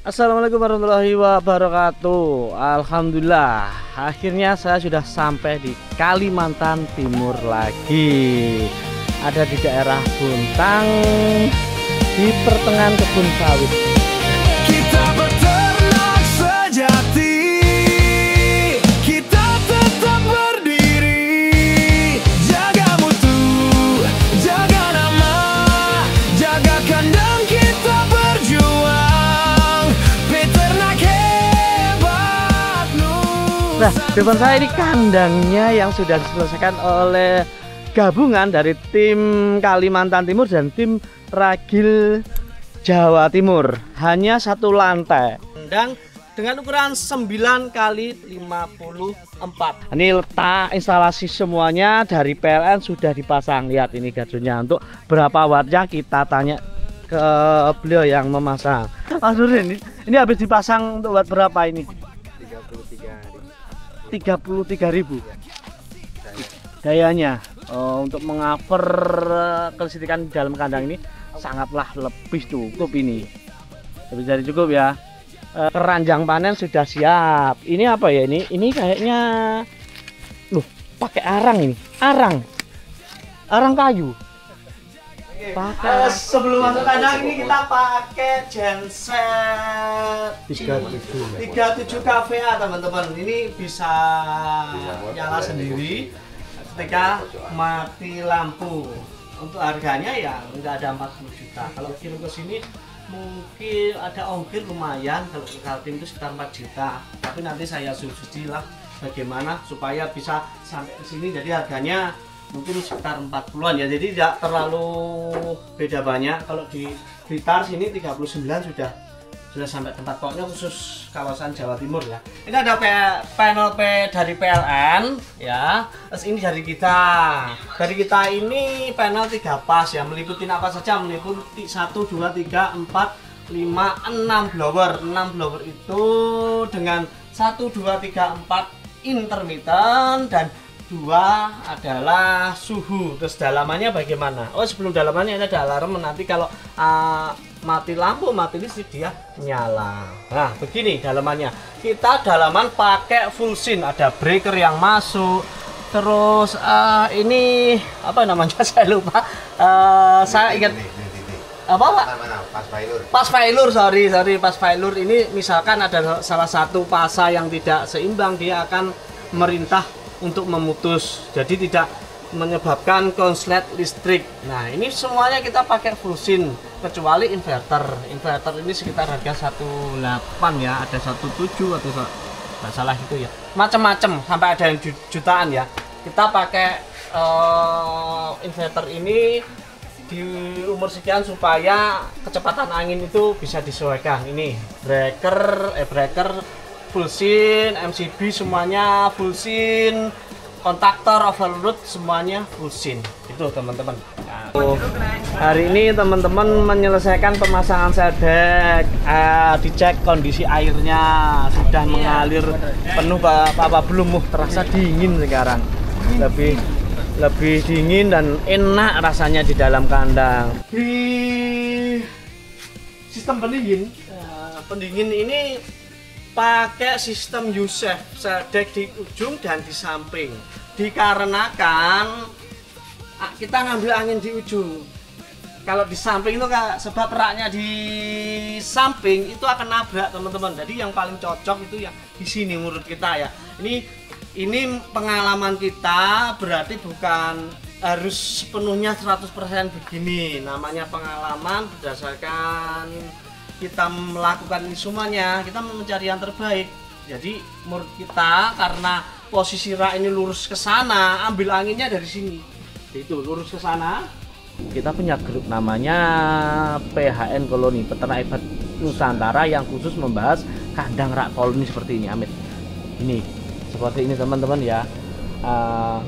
Assalamualaikum warahmatullahi wabarakatuh. Alhamdulillah, akhirnya saya sudah sampai di Kalimantan Timur lagi. Ada di daerah Bontang, di pertengahan kebun sawit. Kita peternak sejati, kita tetap berdiri, jaga mutu, jaga nama, jaga kandang, kita berjuang, peternak hebat Nusantara. Nah, depan saya ini kandangnya yang sudah diselesaikan oleh gabungan dari tim Kalimantan Timur dan tim Ragil Jawa Timur. Hanya satu lantai dan dengan ukuran 9 kali 54. Ini letak instalasi semuanya dari PLN sudah dipasang. Lihat ini gadunya, untuk berapa wattnya kita tanya ke beliau yang memasang. Mas Nurdin, ini habis dipasang untuk watt berapa ini? 33.000 dayanya. Untuk mengover kelistrikan di dalam kandang ini sangatlah lebih cukup ini. Lebih dari cukup ya. Keranjang panen sudah siap. Ini apa ya ini? Ini kayaknya pakai arang ini. Arang kayu. Sebelum masuk kandang ini kita pakai genset 37 kVA teman-teman. Ini bisa nyala sendiri ketika mati lampu. Untuk harganya ya nggak ada 40 juta. Kalau kirim ke sini mungkin ada ongkir lumayan, kalau ke Kaltim itu sekitar 4 juta. Tapi nanti saya sugesti lah bagaimana supaya bisa sampai ke sini, jadi harganya mungkin sekitar 40-an ya. Jadi tidak terlalu beda banyak. Kalau di Blitar sini 39 sudah sampai tempat, pokoknya khusus kawasan Jawa Timur ya. Ini ada panel dari PLN ya. Terus ini dari kita. Dari kita ini panel 3 pas ya, meliputi apa saja? Meliputi 1 2 3 4 5 6 blower. 6 blower itu dengan 1 2 3 4 intermittent dan 2 adalah suhu. Terus dalamannya bagaimana? Oh, sebelum dalamannya ini ada alarm, nanti kalau mati lampu, mati listrik dia nyala. Nah, begini dalamannya. Kita dalaman pakai full scene, ada breaker yang masuk. Terus ini apa namanya? Saya lupa. Saya ingat apa Pak? Pas failure, sorry, pas failure ini misalkan ada salah satu pasa yang tidak seimbang, dia akan merintah untuk memutus, jadi tidak menyebabkan konslet listrik. Nah, ini semuanya kita pakai full scene kecuali inverter. Inverter ini sekitar harga 18 ya, ada 17 atau nggak salah itu ya, macam-macam sampai ada yang jutaan ya. Kita pakai inverter ini di umur sekian supaya kecepatan angin itu bisa disesuaikan. Ini breaker full scene, MCB semuanya full scene, kontaktor overload semuanya full scene. Itu teman-teman. Nah, hari ini teman-teman menyelesaikan pemasangan sedek. Dicek kondisi airnya sudah mengalir penuh apa belum. Terasa dingin sekarang, lebih dingin dan enak rasanya di dalam kandang. Di sistem pendingin ini pakai sistem U-shape, sedek di ujung dan di samping. Dikarenakan kita ngambil angin di ujung. Kalau di samping itu sebab raknya di samping itu akan nabrak teman-teman. Jadi yang paling cocok itu yang di sini menurut kita ya. Ini pengalaman kita, berarti bukan harus sepenuhnya 100% begini. Namanya pengalaman berdasarkan kita melakukan ini semuanya, kita mencari yang terbaik. Jadi menurut kita, karena posisi rak ini lurus ke sana, ambil anginnya dari sini. Itu lurus ke sana. Kita punya grup namanya PHN Koloni, Peternak Hebat Nusantara, yang khusus membahas kandang rak koloni seperti ini, Amit. Ini seperti ini teman-teman ya.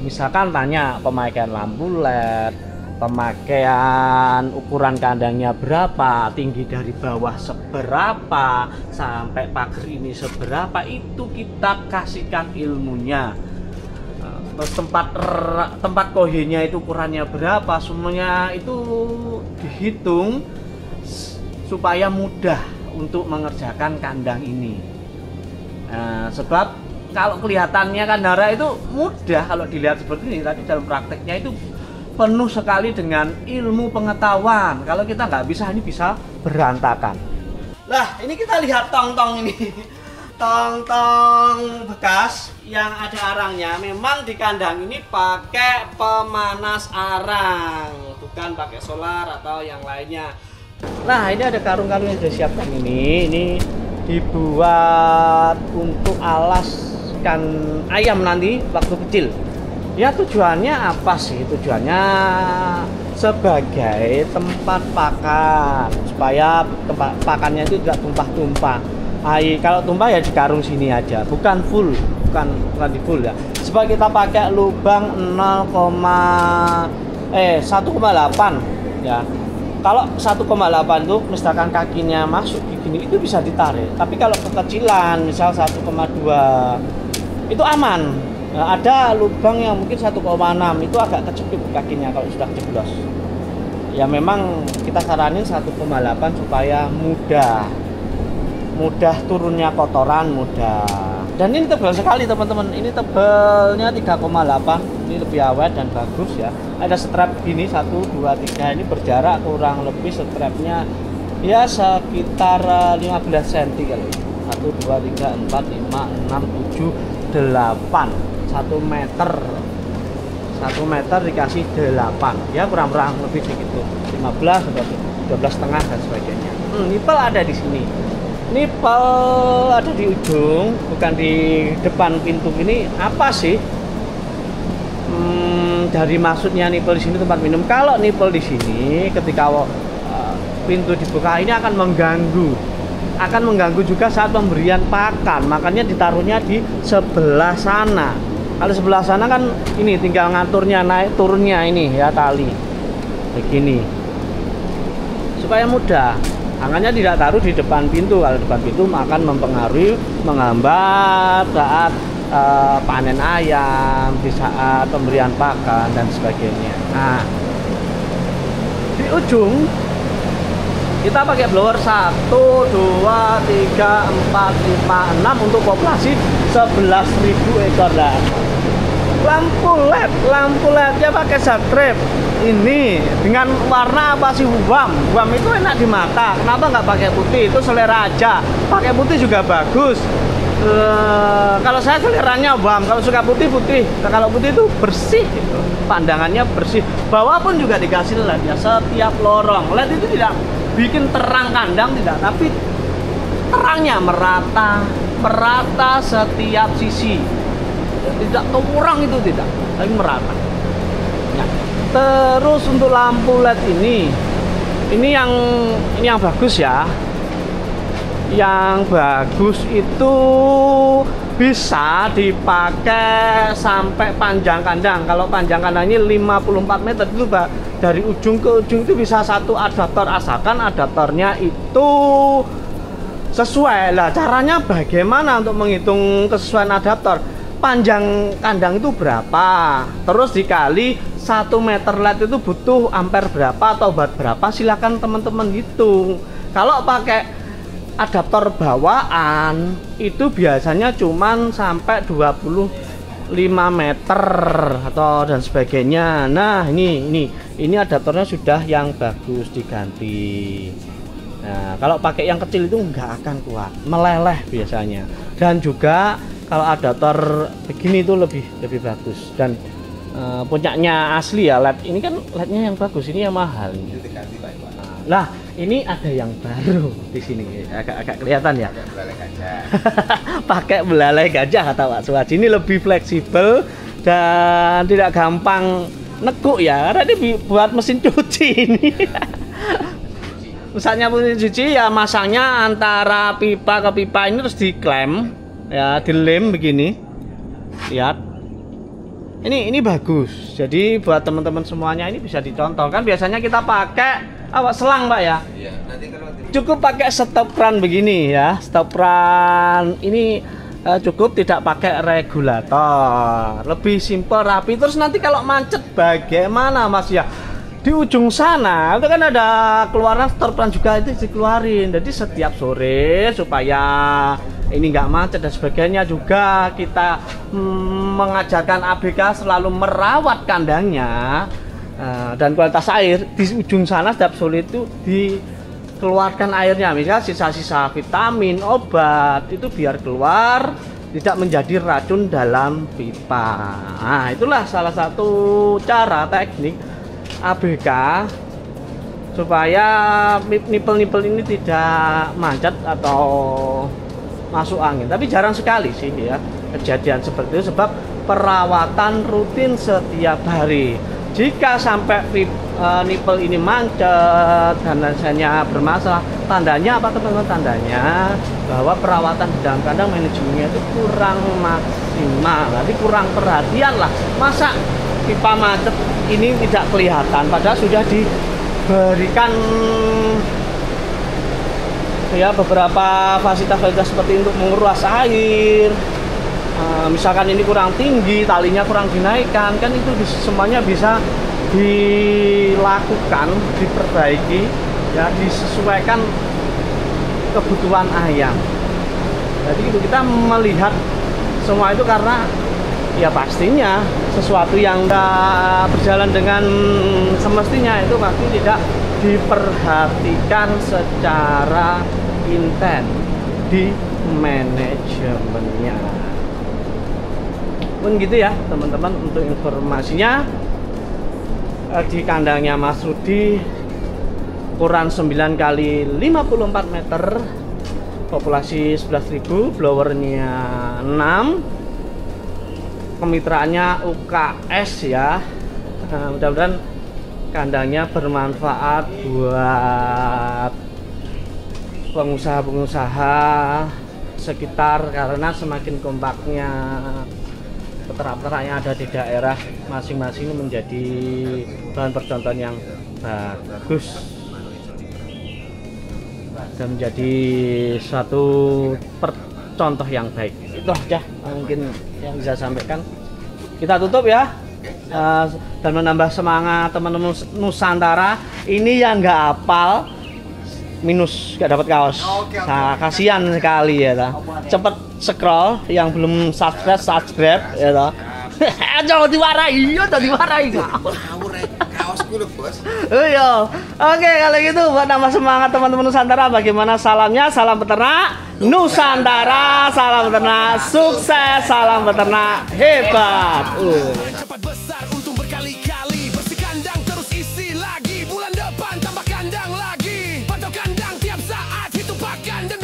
Misalkan tanya pemakaian lampu LED, pemakaian ukuran kandangnya berapa, tinggi dari bawah seberapa, sampai pagar ini seberapa, itu kita kasihkan ilmunya. Terus tempat kohinya itu ukurannya berapa, semuanya itu dihitung supaya mudah untuk mengerjakan kandang ini. Nah, sebab kalau kelihatannya kandara itu mudah kalau dilihat seperti ini, tapi dalam prakteknya itu penuh sekali dengan ilmu pengetahuan. Kalau kita nggak bisa, ini bisa berantakan. Nah, ini kita lihat tong-tong ini. Tong-tong bekas yang ada arangnya. Memang di kandang ini pakai pemanas arang, bukan pakai solar atau yang lainnya. Nah, ini ada karung-karung yang sudah siapkan ini. Ini dibuat untuk alaskan ayam nanti waktu kecil. Ya, tujuannya apa sih? Tujuannya sebagai tempat pakan, supaya tempat pakannya itu tidak tumpah-tumpah. Kalau tumpah ya di karung sini aja, bukan full, bukan di full ya. Supaya kita pakai lubang 1,8 ya. Kalau 1,8 itu misalkan kakinya masuk gini itu bisa ditarik. Tapi kalau kekecilan misal 1,2 itu aman. Nah, ada lubang yang mungkin 1,6 itu agak kecepit kakinya kalau sudah jeblos. Ya memang kita saranin 1,8 supaya mudah turunnya kotoran, mudah. Dan ini tebal sekali teman-teman. Ini tebalnya 3,8. Ini lebih awet dan bagus ya. Ada strap gini 1, 2, 3. Ini berjarak kurang lebih strapnya ya sekitar 15 cm kali. 1, 2, 3, 4, 5, 6, 7, 8. 1 meter. 1 meter dikasih 8. Ya kurang-kurang lebih segitu. 15 atau 12,5 dan sebagainya. Nipel ada di sini. Nipel ada di ujung, bukan di depan pintu ini. Apa sih? Dari maksudnya nipel di sini tempat minum. Kalau nipel di sini ketika pintu dibuka ini akan mengganggu juga saat pemberian pakan. Makanya ditaruhnya di sebelah sana. Kalau sebelah sana kan ini tinggal ngaturnya naik turunnya ini ya tali begini supaya mudah. Makanya tidak taruh di depan pintu. Kalau depan pintu akan mempengaruhi, menghambat saat panen ayam, di saat pemberian pakan dan sebagainya. Nah, di ujung kita pakai blower 1, 2, 3, 4, 5, 6 untuk populasi 11.000 ekor lah. Lampu LED-nya pakai strip ini dengan warna apa sih? Wam itu enak di mata. Kenapa nggak pakai putih? Itu selera aja. Pakai putih juga bagus. Kalau saya seleranya wam. Kalau suka putih. Nah, kalau putih itu bersih gitu. Pandangannya bersih. Bawah pun juga dikasih LED ya setiap lorong. LED itu tidak bikin terang kandang, tidak, tapi terangnya merata setiap sisi. Tidak kurang itu, tidak, tapi merata ya. Terus untuk lampu LED ini yang bagus ya. Yang bagus itu bisa dipakai sampai panjang kandang. Kalau panjang kandangnya 54 meter itu dari ujung ke ujung itu bisa satu adaptor, asalkan adaptornya itu sesuai. Lah caranya bagaimana untuk menghitung kesesuaian adaptor? Panjang kandang itu berapa, terus dikali 1 meter LED itu butuh ampere berapa atau watt berapa, silakan teman-teman hitung. Kalau pakai adaptor bawaan itu biasanya cuman sampai 25 meter atau dan sebagainya. Nah, ini adaptornya sudah yang bagus diganti. Nah, kalau pakai yang kecil itu nggak akan kuat, meleleh biasanya. Dan juga kalau adaptor begini itu lebih bagus. Dan punyanya asli ya LED. Ini kan LED-nya yang bagus, ini yang mahal. Nah, ini ada yang baru di sini, agak kelihatan ya. Pakai belalai gajah kata Pak Suwaji. Ini lebih fleksibel dan tidak gampang nekuk ya, karena ini buat mesin cuci ini. Misalnya mesin cuci ya, masangnya antara pipa ke pipa ini terus diklem ya, dilem begini. Lihat. Ini bagus. Jadi buat teman-teman semuanya ini bisa dicontoh. Kan biasanya kita pakai selang, Pak ya. Iya, nanti kalau cukup pakai stop run begini ya. Stop run ini cukup, tidak pakai regulator. Lebih simpel, rapi. Terus nanti kalau macet bagaimana Mas ya? di ujung sana itu kan ada keluaran storefront juga, itu dikeluarin. Jadi setiap sore supaya ini nggak macet dan sebagainya, juga kita mengajarkan ABK selalu merawat kandangnya dan kualitas air. Di ujung sana setiap sore itu dikeluarkan airnya, misal sisa-sisa vitamin, obat itu biar keluar, tidak menjadi racun dalam pipa. Nah, itulah salah satu cara teknik ABK supaya nipel-nipel ini tidak macet atau masuk angin. Tapi jarang sekali sih ya kejadian seperti itu, sebab perawatan rutin setiap hari. Jika sampai nipel ini macet dan rasanya bermasalah, tandanya apa teman-teman? Tandanya bahwa perawatan di dalam kandang manajemennya itu kurang maksimal, jadi kurang perhatian lah. Masa pipa macet ini tidak kelihatan padahal sudah diberikan ya beberapa fasilitas-fasilitas seperti untuk menguras air. Misalkan ini kurang tinggi, talinya kurang dinaikkan, kan itu semuanya bisa dilakukan, diperbaiki ya, disesuaikan kebutuhan ayam. Jadi itu kita melihat semua itu karena ya pastinya sesuatu yang tidak berjalan dengan semestinya itu pasti tidak diperhatikan secara intens di manajemennya. Pun gitu ya teman-teman, untuk informasinya di kandangnya Mas Rudi ukuran 9 kali 54 meter, populasi 11.000, blowernya 6, kemitraannya UKS ya. Mudah-mudahan kandangnya bermanfaat buat pengusaha-pengusaha sekitar, karena semakin kompaknya peternak-peternak yang ada di daerah masing-masing menjadi bahan percontohan yang bagus dan menjadi suatu contoh yang baik. Itu aja mungkin yang bisa sampaikan. Kita tutup ya, dan menambah semangat teman-teman Nusantara. Ini yang nggak hafal minus nggak dapat kaos. Nah, kasihan sekali ya ta. Cepet scroll, yang belum subscribe ya ta. Jangan diwarai, ya diwarai kaosku lho, Bos. Iya. Oke, kalau gitu buat nambah semangat teman-teman Nusantara, bagaimana salamnya? Salam peternak Nusantara, salam peternak sukses, salam peternak hebat. Cepat besar untung berkali-kali, bersih kandang terus isi lagi, bulan depan tambah kandang lagi, pantau kandang tiap saat, hitung pakan dan